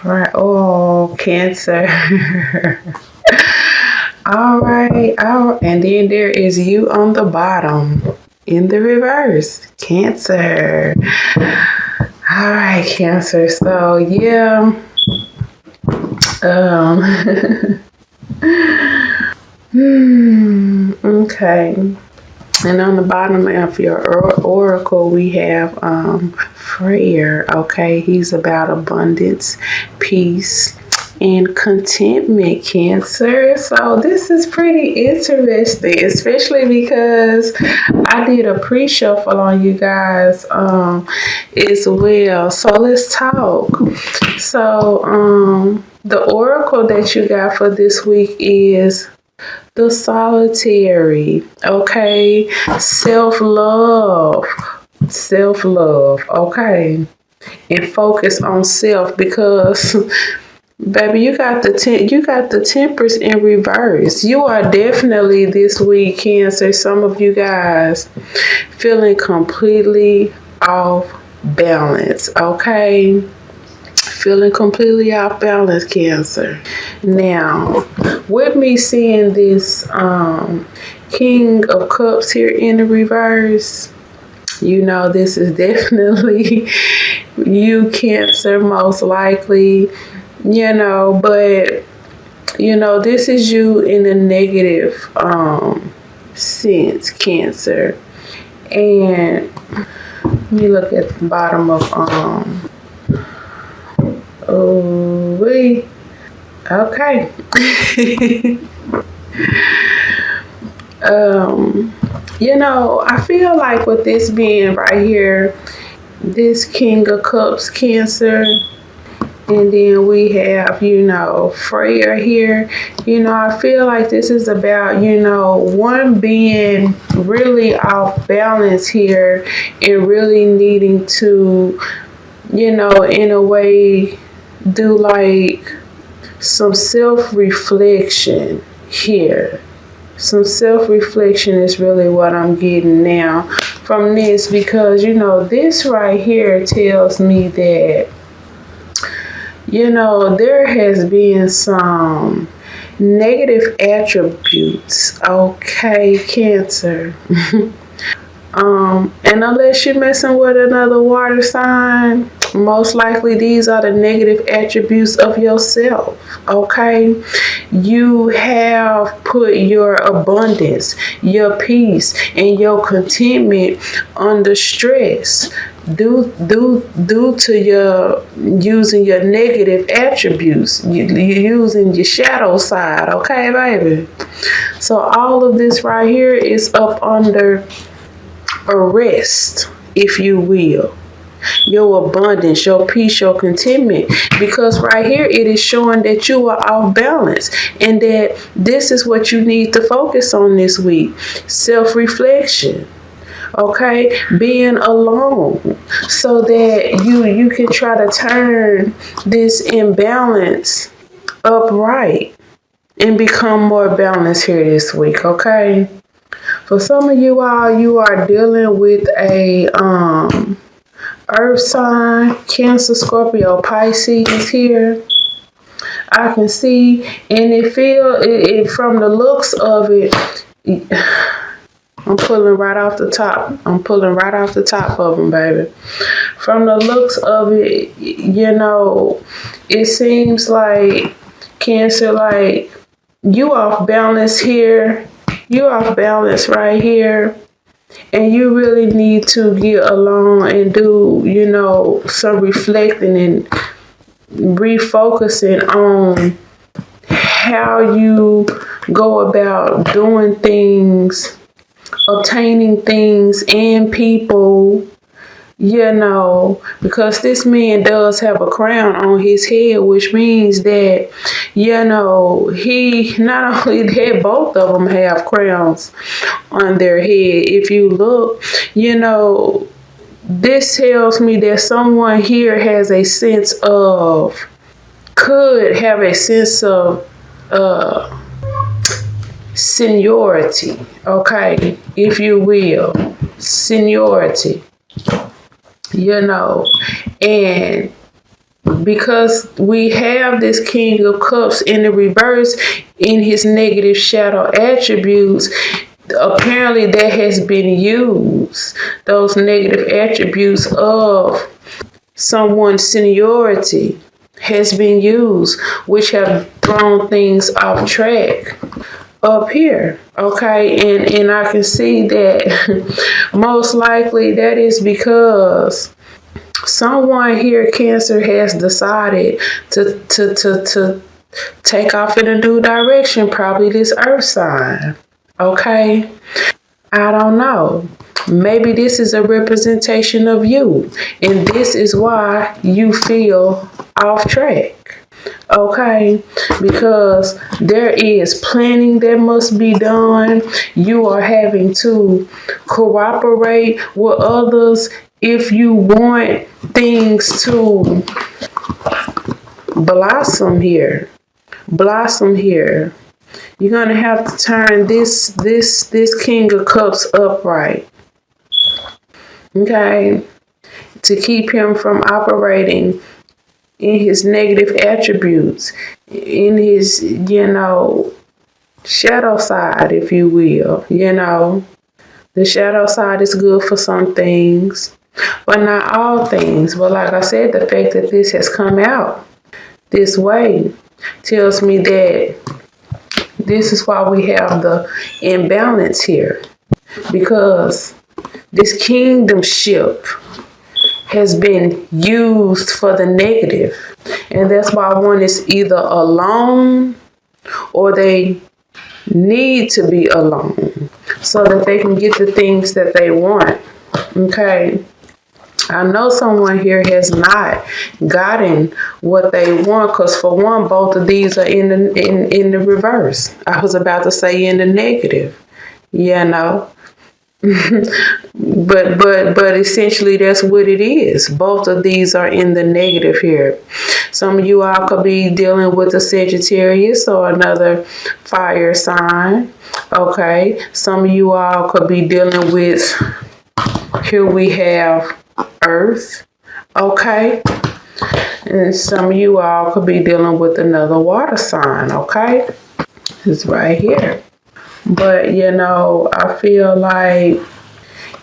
Right. Oh, Cancer. All right. Oh, and then there is you on the bottom in the reverse. Cancer. All right, Cancer. So yeah. Um. Okay. And on the bottom of your oracle, we have Freyr. Okay, he's about abundance, peace, and contentment, Cancer. So this is pretty interesting, especially because I did a pre-shuffle on you guys as well. So let's talk. So the oracle that you got for this week is the Solitary. Okay, self-love, okay, and focus on self, because baby, you got the Temperance in reverse. You are definitely this week, Cancer, some of you guys feeling completely off balance. Okay, feeling completely off balance, Cancer. Now, with me seeing this King of Cups here in the reverse, you know this is definitely you, Cancer, most likely. But this is you in a negative sense, Cancer. And let me look at the bottom of wait. Okay. I feel like with this being right here, this King of Cups, Cancer, and then we have, Freyr here. I feel like this is about, one being really off balance here and really needing to, in a way, do like some self-reflection here. Some self-reflection is really what I'm getting now from this, because, this right here tells me that, there has been some negative attributes, okay, Cancer. And unless you're messing with another water sign, most likely these are the negative attributes of yourself, okay? You have put your abundance, your peace, and your contentment under stress due to your using your negative attributes, you using your shadow side, okay, baby? So all of this right here is up under arrest, if you will. Your abundance, your peace, your contentment, because right here it is showing that you are off balance and that this is what you need to focus on this week. Self-reflection, okay, being alone, so that you can try to turn this imbalance upright and become more balanced here this week, okay? For some of you all, you are dealing with a Earth sign, Cancer, Scorpio, Pisces here. I can see, and it from the looks of it, I'm pulling right off the top. I'm pulling right off the top of them, baby. From the looks of it, it seems like, Cancer, like you off balance here. You off balance right here. And you really need to get alone and do, some reflecting and refocusing on how you go about doing things, obtaining things and people, because this man does have a crown on his head, which means that, he not only that, both of them have crowns on their head. If you look, this tells me that someone here has a sense of, could have a sense of seniority, okay, if you will, seniority. And because we have this King of Cups in the reverse in his negative shadow attributes, apparently that has been used. Those negative attributes of someone's seniority has been used, which have thrown things off track up here. Okay, and I can see that most likely that is because someone here, Cancer, has decided to take off in a new direction, probably this earth sign. Okay, I don't know. Maybe this is a representation of you, and this is why you feel off track. Okay, because there is planning that must be done. You are having to cooperate with others if you want things to blossom here. Blossom here. You're gonna have to turn this King of Cups upright. Okay, to keep him from operating in his negative attributes, in his, shadow side, if you will. The shadow side is good for some things, but not all things. But like I said, the fact that this has come out this way tells me that this is why we have the imbalance here, because this kingdomship has been used for the negative. And that's why one is either alone or they need to be alone so that they can get the things that they want. Okay. I know someone here has not gotten what they want, because for one, both of these are in the reverse. I was about to say in the negative. But essentially that's what it is. Both of these are in the negative here. Some of you all could be dealing with a Sagittarius or another fire sign. Okay. Some of you all could be dealing with, here we have Earth. Okay. And some of you all could be dealing with another water sign. Okay. It's right here. But, I feel like,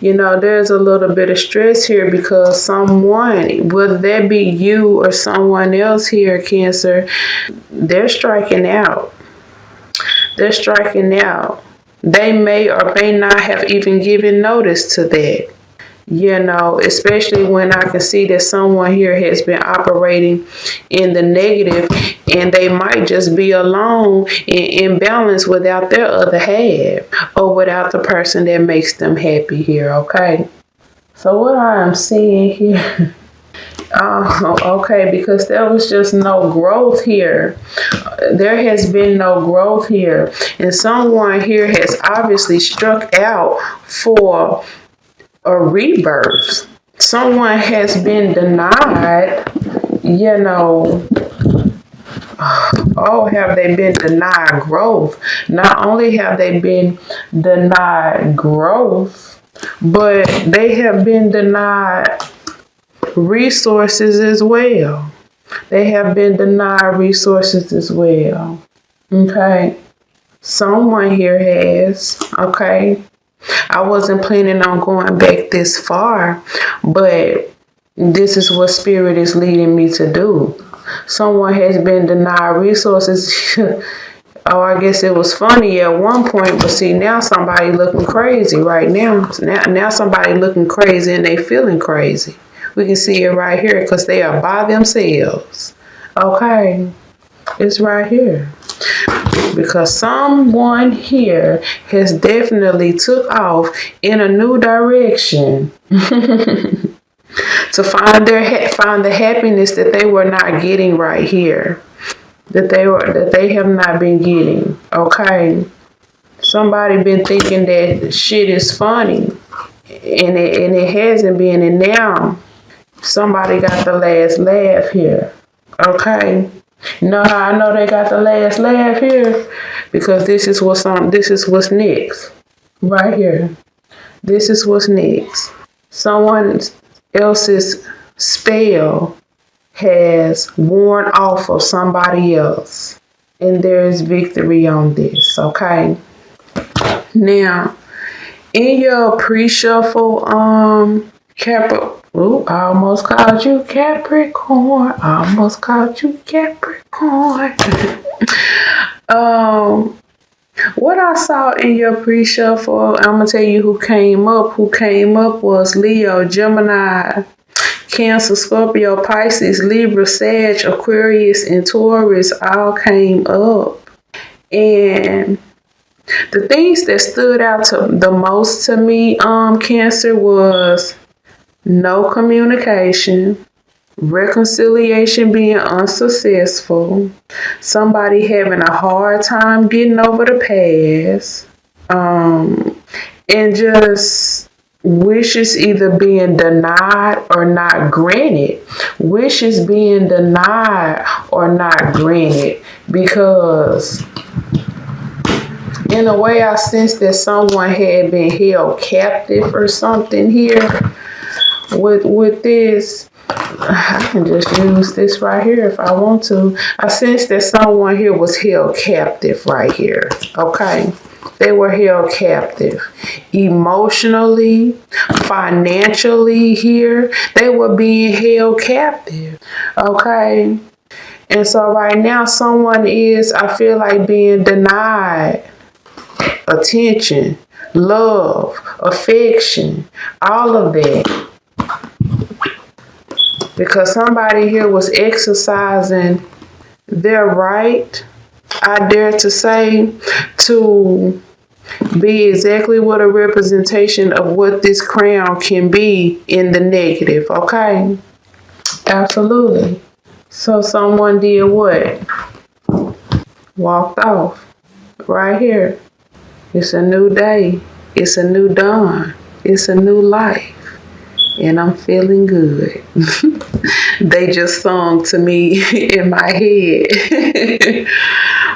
there's a little bit of stress here because someone, whether that be you or someone else here, Cancer, they're striking out. They're striking out. They may or may not have even given notice to that. Especially when I can see that someone here has been operating in the negative, and they might just be alone and imbalanced without their other half or without the person that makes them happy here. Okay. So what I am seeing here, okay, because there was just no growth here. There has been no growth here. And someone here has obviously struck out for a rebirth. Someone has been denied, have they been denied growth? Not only have they been denied growth, but they have been denied resources as well. They have been denied resources as well. Okay. Someone here has, okay. I wasn't planning on going back this far, but this is what Spirit is leading me to do. Someone has been denied resources. Oh, I guess it was funny at one point, but see, now somebody looking crazy right now. Now somebody looking crazy and they feeling crazy. We can see it right here because they are by themselves. Okay, it's right here. Because someone here has definitely took off in a new direction to find the happiness that they were not getting right here, that they have not been getting. Okay, somebody been thinking that shit is funny, and it hasn't been, and now somebody got the last laugh here. Okay. You know how I know they got the last laugh here? Because this is what's next. Right here. This is what's next. Someone else's spell has worn off of somebody else. And there is victory on this, okay? Now, in your pre-shuffle, I almost called you Capricorn. What I saw in your pre-shuffle, I'm gonna tell you who came up. Who came up was Leo, Gemini, Cancer, Scorpio, Pisces, Libra, Sag, Aquarius, and Taurus all came up. And the things that stood out the most to me, Cancer, was no communication, reconciliation being unsuccessful, somebody having a hard time getting over the past, and just wishes either being denied or not granted. Wishes being denied or not granted, because in a way I sense that someone had been held captive or something here with this. I can just use this right here if I want to. I sense that someone here was held captive right here, okay? They were held captive emotionally, financially here. They were being held captive, okay? And so right now someone is, I feel like, being denied attention, love, affection, all of that. Because somebody here was exercising their right, I dare to say, to be exactly what a representation of what this crown can be in the negative, okay? Absolutely. So someone did what? Walked off. Right here. It's a new day. It's a new dawn. It's a new life. And I'm feeling good. They just sung to me in my head.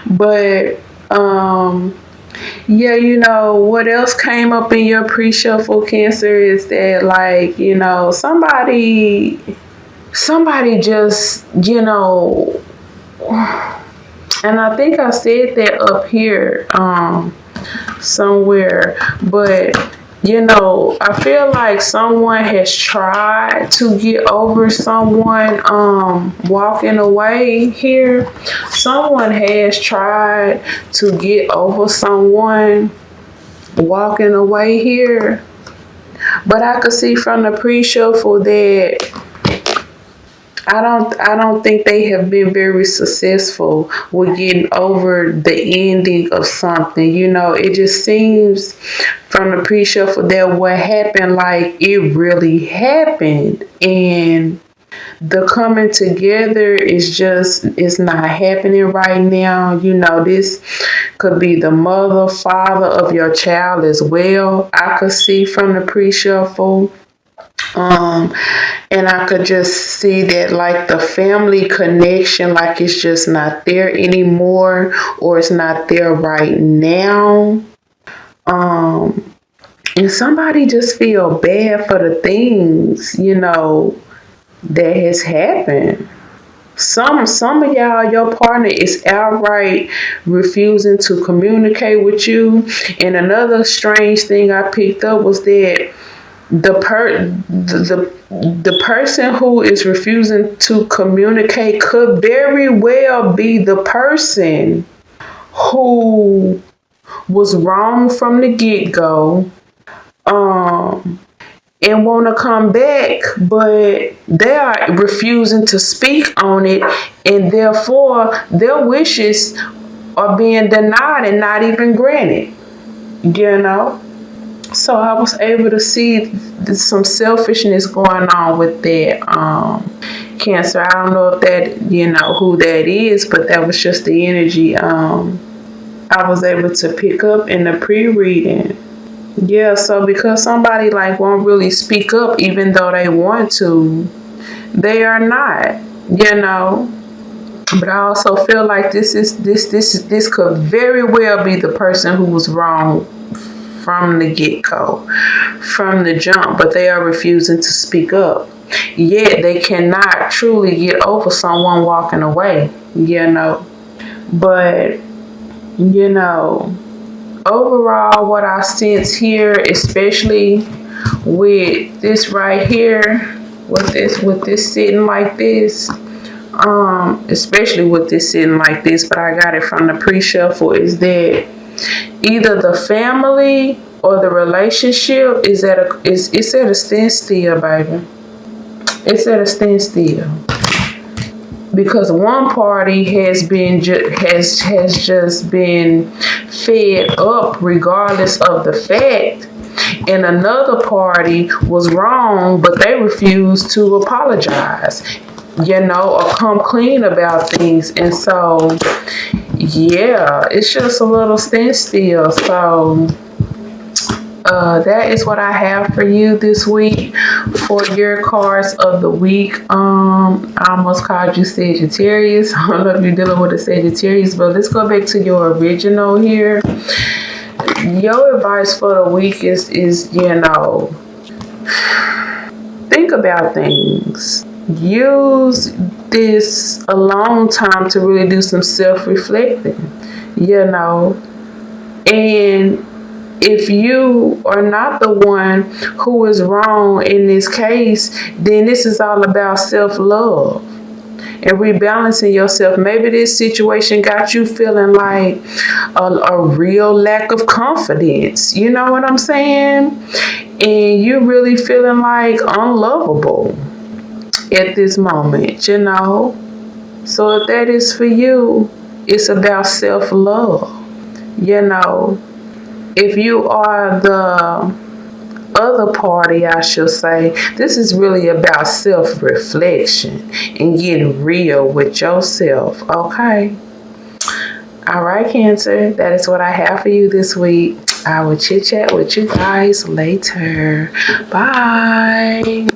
But yeah, you know, what else came up in your pre-shuffle, Cancer, is that, like, you know, somebody just, you know, and I think I said that up here somewhere, but you know, I feel like someone has tried to get over someone walking away here. Someone has tried to get over someone walking away here. But I could see from the pre-shuffle that I don't think they have been very successful with getting over the ending of something. You know, it just seems from the pre-shuffle that what happened, like, it really happened. And the coming together is not happening right now. You know, this could be the mother, father of your child as well. I could see from the pre-shuffle. And I could just see that, like, the family connection, like, it's just not there anymore, or it's not there right now. And somebody just feel bad for the things, you know, that has happened. Some of y'all, your partner is outright refusing to communicate with you. And another strange thing I picked up was that the person who is refusing to communicate could very well be the person who was wrong from the get-go, and want to come back, but they are refusing to speak on it, and therefore their wishes are being denied and not even granted, you know? So I was able to see some selfishness going on with that, Cancer. I don't know if that, you know, who that is, but that was just the energy I was able to pick up in the pre-reading. Yeah, so because somebody, like, won't really speak up even though they want to, they are not, you know. But I also feel like this could very well be the person who was wrong from the get-go, from the jump, but they are refusing to speak up. Yet they cannot truly get over someone walking away, But, overall, what I sense here, especially with this right here, with this sitting like this, especially with this sitting like this, but I got it from the pre-shuffle, is that either the family or the relationship is at a standstill, baby. It's at a standstill because one party has just been fed up regardless of the fact, and another party was wrong, but they refused to apologize, or come clean about things. And so, yeah, it's just a little standstill. So that is what I have for you this week for your cards of the week. I almost called you Sagittarius. I don't know if you're dealing with a Sagittarius, but let's go back to your original here. Your advice for the week is think about things. Use this alone time to really do some self-reflecting, and if you are not the one who is wrong in this case, then this is all about self-love and rebalancing yourself. Maybe this situation got you feeling like a real lack of confidence. You know what I'm saying? And you really feeling like unlovable at this moment, So if that is for you, it's about self-love, If you are the other party, I should say, this is really about self-reflection and getting real with yourself, okay? All right, Cancer, that is what I have for you this week. I will chit-chat with you guys later. Bye.